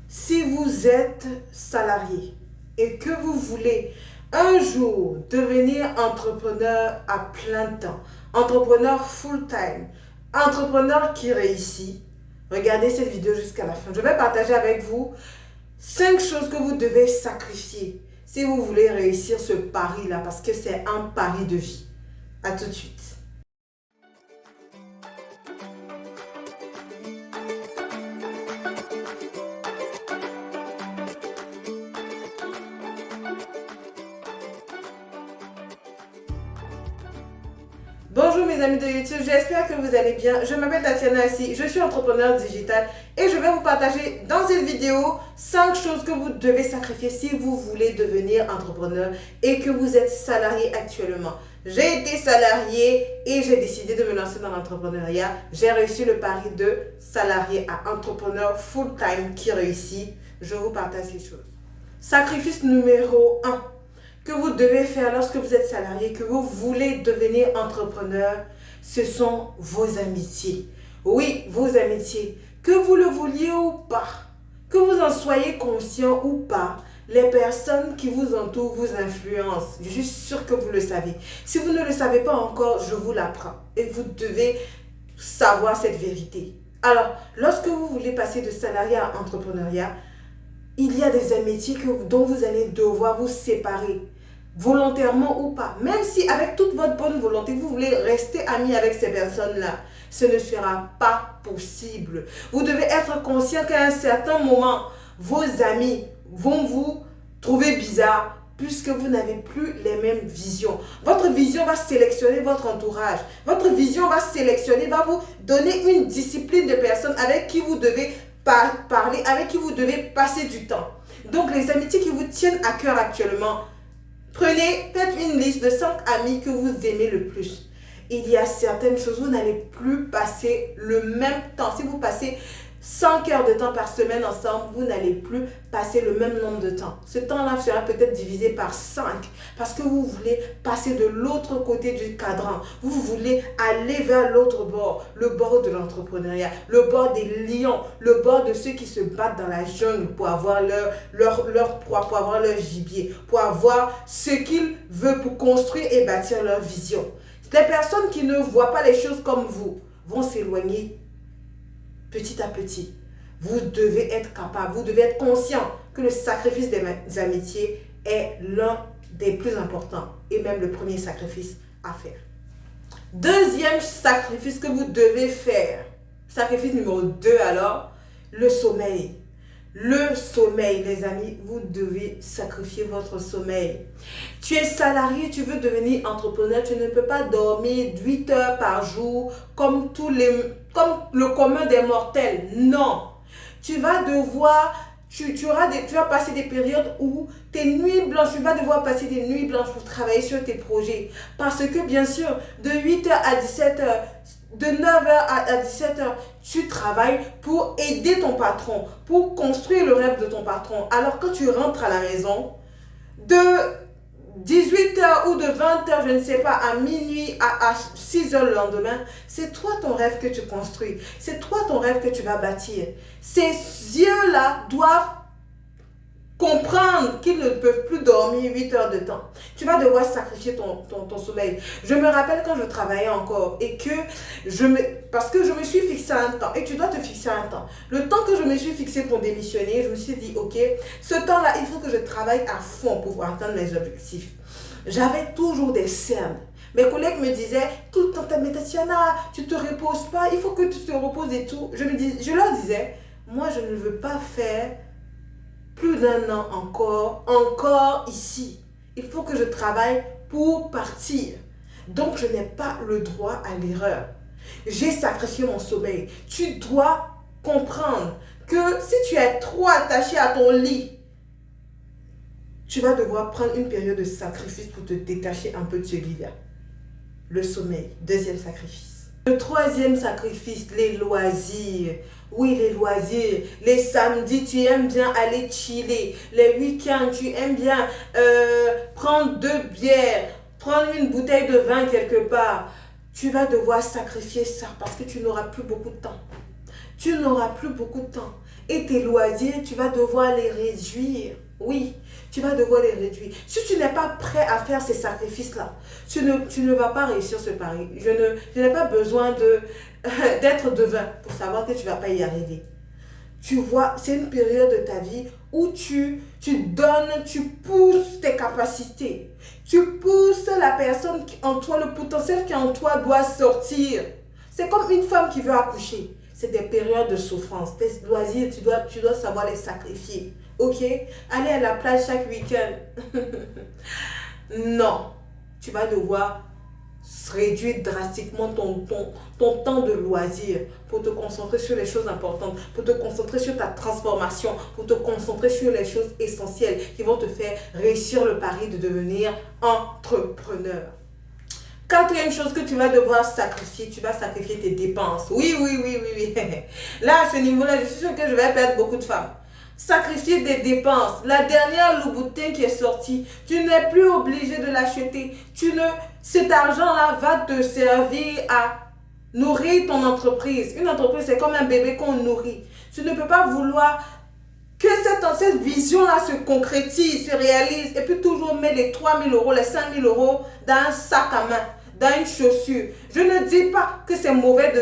Si vous êtes salarié et que vous voulez un jour devenir entrepreneur à plein temps, entrepreneur full-time, entrepreneur qui réussit, regardez cette vidéo jusqu'à la fin. Je vais partager avec vous 5 choses que vous devez sacrifier si vous voulez réussir ce pari-là, parce que c'est un pari de vie. À tout de suite. Bonjour mes amis de YouTube, j'espère que vous allez bien. Je m'appelle Tatiana Assi, je suis entrepreneur digital et je vais vous partager dans cette vidéo 5 choses que vous devez sacrifier si vous voulez devenir entrepreneur et que vous êtes salarié actuellement. J'ai été salarié et j'ai décidé de me lancer dans l'entrepreneuriat. J'ai réussi le pari de salarié à entrepreneur full-time qui réussit. Je vous partage ces choses. Sacrifice numéro 1. Que vous devez faire lorsque vous êtes salarié, que vous voulez devenir entrepreneur, ce sont vos amitiés. Oui, vos amitiés. Que vous le vouliez ou pas, que vous en soyez conscient ou pas, les personnes qui vous entourent vous influencent. Je suis sûre que vous le savez. Si vous ne le savez pas encore, je vous l'apprends. Et vous devez savoir cette vérité. Alors, lorsque vous voulez passer de salariat à entrepreneuriat, il y a des amitiés dont vous allez devoir vous séparer. Volontairement ou pas, même si avec toute votre bonne volonté, vous voulez rester ami avec ces personnes-là, ce ne sera pas possible. Vous devez être conscient qu'à un certain moment, vos amis vont vous trouver bizarre puisque vous n'avez plus les mêmes visions. Votre vision va sélectionner votre entourage. Votre vision va sélectionner, va vous donner une discipline de personnes avec qui vous devez parler, avec qui vous devez passer du temps. Donc les amitiés qui vous tiennent à cœur actuellement, prenez peut-être une liste de 5 amis que vous aimez le plus. Il y a certaines choses, vous n'allez plus passer le même temps. Si vous passez 5 heures de temps par semaine ensemble, vous n'allez plus passer le même nombre de temps. Ce temps-là sera peut-être divisé par 5 parce que vous voulez passer de l'autre côté du cadran. Vous voulez aller vers l'autre bord, le bord de l'entrepreneuriat, le bord des lions, le bord de ceux qui se battent dans la jungle pour avoir leur proie, pour avoir leur gibier, pour avoir ce qu'ils veulent pour construire et bâtir leur vision. Les personnes qui ne voient pas les choses comme vous vont s'éloigner petit à petit. Vous devez être capable, vous devez être conscient que le sacrifice des amitiés est l'un des plus importants et même le premier sacrifice à faire. Deuxième sacrifice que vous devez faire, sacrifice numéro 2 alors, le sommeil. Le sommeil, les amis, vous devez sacrifier votre sommeil. Tu es salarié, tu veux devenir entrepreneur, tu ne peux pas dormir 8 heures par jour comme le commun des mortels. Non. Tu vas devoir, tu vas passer des périodes où tes nuits blanches, tu vas devoir passer des nuits blanches pour travailler sur tes projets. Parce que bien sûr, de 8 heures à 17 heures, de 9 heures à 17 heures, tu travailles pour aider ton patron, pour construire le rêve de ton patron. Alors quand tu rentres à la maison, de 18 heures ou de 20 heures, je ne sais pas, à minuit, à 6 heures le lendemain, c'est toi ton rêve que tu construis. C'est toi ton rêve que tu vas bâtir. Ces yeux-là doivent comprendre qu'ils ne peuvent plus dormir 8 heures de temps. Tu vas devoir sacrifier ton sommeil. Je me rappelle quand je travaillais encore et que parce que je me suis fixé un temps et tu dois te fixer un temps. Le temps que je me suis fixé pour démissionner, je me suis dit, ok, ce temps-là, il faut que je travaille à fond pour atteindre mes objectifs. J'avais toujours des cernes. Mes collègues me disaient tout le temps, mais Tatiana, tu ne te reposes pas, il faut que tu te reposes et tout. Je leur disais, moi je ne veux pas faire plus d'1 an encore ici. Il faut que je travaille pour partir. Donc, je n'ai pas le droit à l'erreur. J'ai sacrifié mon sommeil. Tu dois comprendre que si tu es trop attaché à ton lit, tu vas devoir prendre une période de sacrifice pour te détacher un peu de ce lit-là. Le sommeil, deuxième sacrifice. Le troisième sacrifice, les loisirs. Oui, les loisirs. Les samedis, tu aimes bien aller chiller. Les week-ends, tu aimes bien prendre 2 bières, prendre une bouteille de vin quelque part. Tu vas devoir sacrifier ça parce que tu n'auras plus beaucoup de temps. Tu n'auras plus beaucoup de temps. Et tes loisirs, tu vas devoir les réduire. Oui, tu vas devoir les réduire. Si tu n'es pas prêt à faire ces sacrifices-là, tu ne vas pas réussir ce pari. Je n'ai pas besoin d'être devin pour savoir que tu ne vas pas y arriver. Tu vois, c'est une période de ta vie où tu donnes, tu pousses tes capacités. Tu pousses la personne qui en toi, le potentiel qui en toi doit sortir. C'est comme une femme qui veut accoucher. C'est des périodes de souffrance. Tes loisirs, tu dois savoir les sacrifier. Ok? Aller à la plage chaque week-end. Non. Tu vas devoir réduire drastiquement ton temps de loisir pour te concentrer sur les choses importantes, pour te concentrer sur ta transformation, pour te concentrer sur les choses essentielles qui vont te faire réussir le pari de devenir entrepreneur. Quatrième chose que tu vas devoir sacrifier, tu vas sacrifier tes dépenses. Oui, oui, oui, oui, oui. Là, à ce niveau-là, je suis sûre que je vais perdre beaucoup de femmes. Sacrifier des dépenses. La dernière Louboutin qui est sortie, tu n'es plus obligé de l'acheter. Cet argent-là va te servir à nourrir ton entreprise. Une entreprise, c'est comme un bébé qu'on nourrit. Tu ne peux pas vouloir que cette vision-là se concrétise, se réalise, et puis toujours mettre les 3 000 euros, les 5 000 euros dans un sac à main, dans une chaussure. Je ne dis pas que c'est mauvais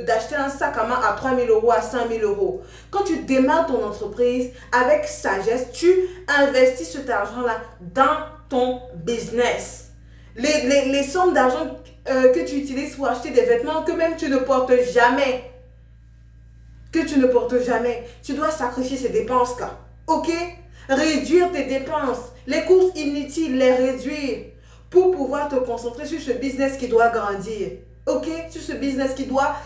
d'acheter un sac à main à 3 000 euros, à 5 000 euros. Quand tu démarres ton entreprise avec sagesse, tu investis cet argent-là dans ton business. Les sommes d'argent que tu utilises pour acheter des vêtements que même tu ne portes jamais, tu dois sacrifier ces dépenses-là. Ok? Réduire tes dépenses, les courses inutiles, les réduire pour pouvoir te concentrer sur ce business qui doit grandir. Ok? Sur ce business qui doit...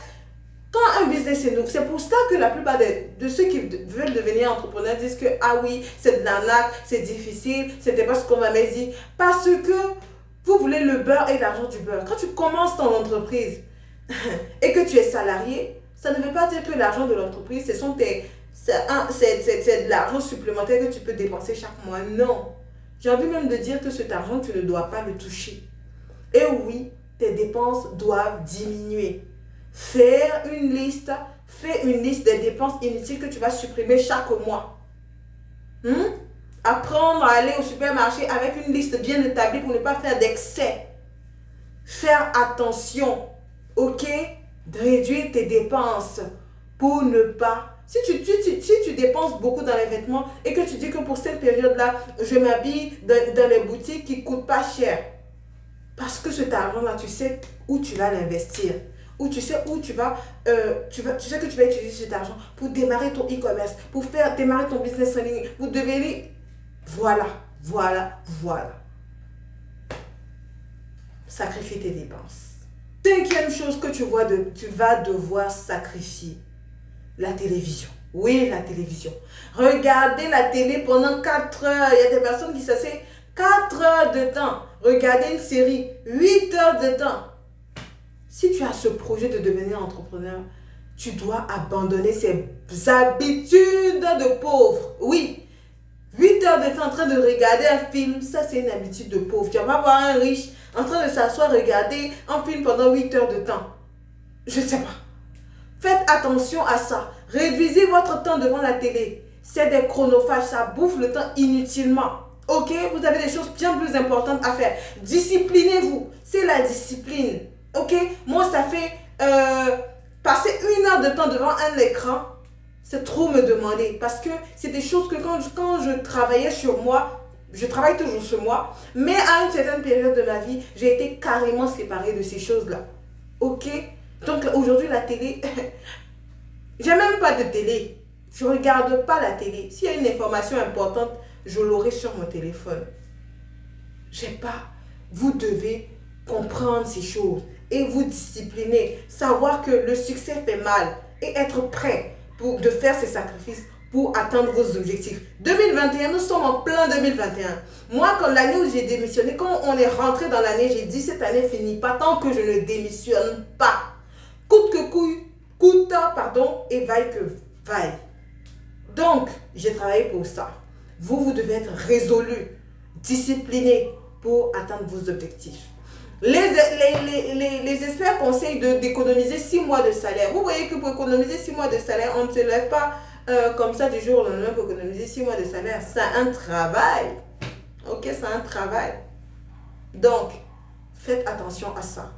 Quand un business est nouveau, c'est pour ça que la plupart de ceux qui veulent devenir entrepreneurs disent que ah oui, c'est de l'arnaque, c'est difficile, c'était pas ce qu'on m'avait dit. Parce que vous voulez le beurre et l'argent du beurre. Quand tu commences ton entreprise et que tu es salarié, ça ne veut pas dire que l'argent de l'entreprise, c'est de l'argent supplémentaire que tu peux dépenser chaque mois. Non. J'ai envie même de dire que cet argent, tu ne dois pas le toucher. Et oui, tes dépenses doivent diminuer. Fais une liste des dépenses inutiles que tu vas supprimer chaque mois. Apprendre à aller au supermarché avec une liste bien établie pour ne pas faire d'excès. Faire attention, ok? De réduire tes dépenses pour ne pas... Si tu dépenses beaucoup dans les vêtements et que tu dis que pour cette période-là, je m'habille dans les boutiques qui ne coûtent pas cher. Parce que cet argent-là, tu sais où tu vas l'investir. Ou tu sais où tu sais que tu vas utiliser cet argent pour démarrer ton e-commerce, pour faire démarrer ton business en ligne, pour devenir... Voilà. Sacrifier tes dépenses. Cinquième chose que tu vas devoir sacrifier, la télévision. Oui, la télévision. Regardez la télé pendant 4 heures. Il y a des personnes qui s'asseyent 4 heures de temps. Regardez une série, 8 heures de temps. Si tu as ce projet de devenir entrepreneur, tu dois abandonner ces habitudes de pauvre. Oui, 8 heures de temps en train de regarder un film, ça c'est une habitude de pauvre. Tu vas pas voir un riche en train de s'asseoir regarder un film pendant 8 heures de temps. Je ne sais pas. Faites attention à ça. Réduisez votre temps devant la télé. C'est des chronophages, ça bouffe le temps inutilement. Ok? Vous avez des choses bien plus importantes à faire. Disciplinez-vous. C'est la discipline. Ok? Moi, ça fait passer 1 heure de temps devant un écran. C'est trop me demander. Parce que c'est des choses que quand je travaillais sur moi, je travaille toujours sur moi, mais à une certaine période de ma vie, j'ai été carrément séparée de ces choses-là. Ok? Donc aujourd'hui, la télé, j'ai même pas de télé. Je ne regarde pas la télé. S'il y a une information importante, je l'aurai sur mon téléphone. J'ai pas. Vous devez comprendre ces choses et vous discipliner. Savoir que le succès fait mal et être prêt de faire ces sacrifices pour atteindre vos objectifs. 2021, nous sommes en plein 2021. Moi, quand l'année où j'ai démissionné, quand on est rentré dans l'année, j'ai dit cette année finit pas tant que je ne démissionne pas. Coûte, et vaille que vaille. Donc, j'ai travaillé pour ça. Vous devez être résolu, discipliné pour atteindre vos objectifs. Les experts conseillent d'économiser 6 mois de salaire. Vous voyez que pour économiser 6 mois de salaire, on ne se lève pas comme ça du jour au lendemain pour économiser 6 mois de salaire. C'est un travail. Ok, c'est un travail. Donc, faites attention à ça.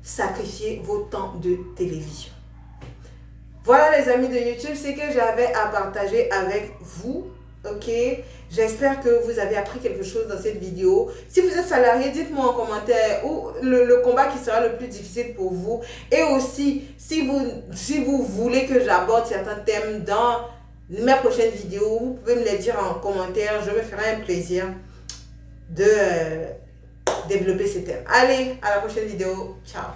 Sacrifiez vos temps de télévision. Voilà les amis de YouTube, c'est que j'avais à partager avec vous. Ok, j'espère que vous avez appris quelque chose dans cette vidéo. Si vous êtes salarié, dites-moi en commentaire où le combat qui sera le plus difficile pour vous. Et aussi, si vous voulez que j'aborde certains thèmes dans mes prochaines vidéos, vous pouvez me les dire en commentaire. Je me ferai un plaisir de développer ces thèmes. Allez, à la prochaine vidéo. Ciao.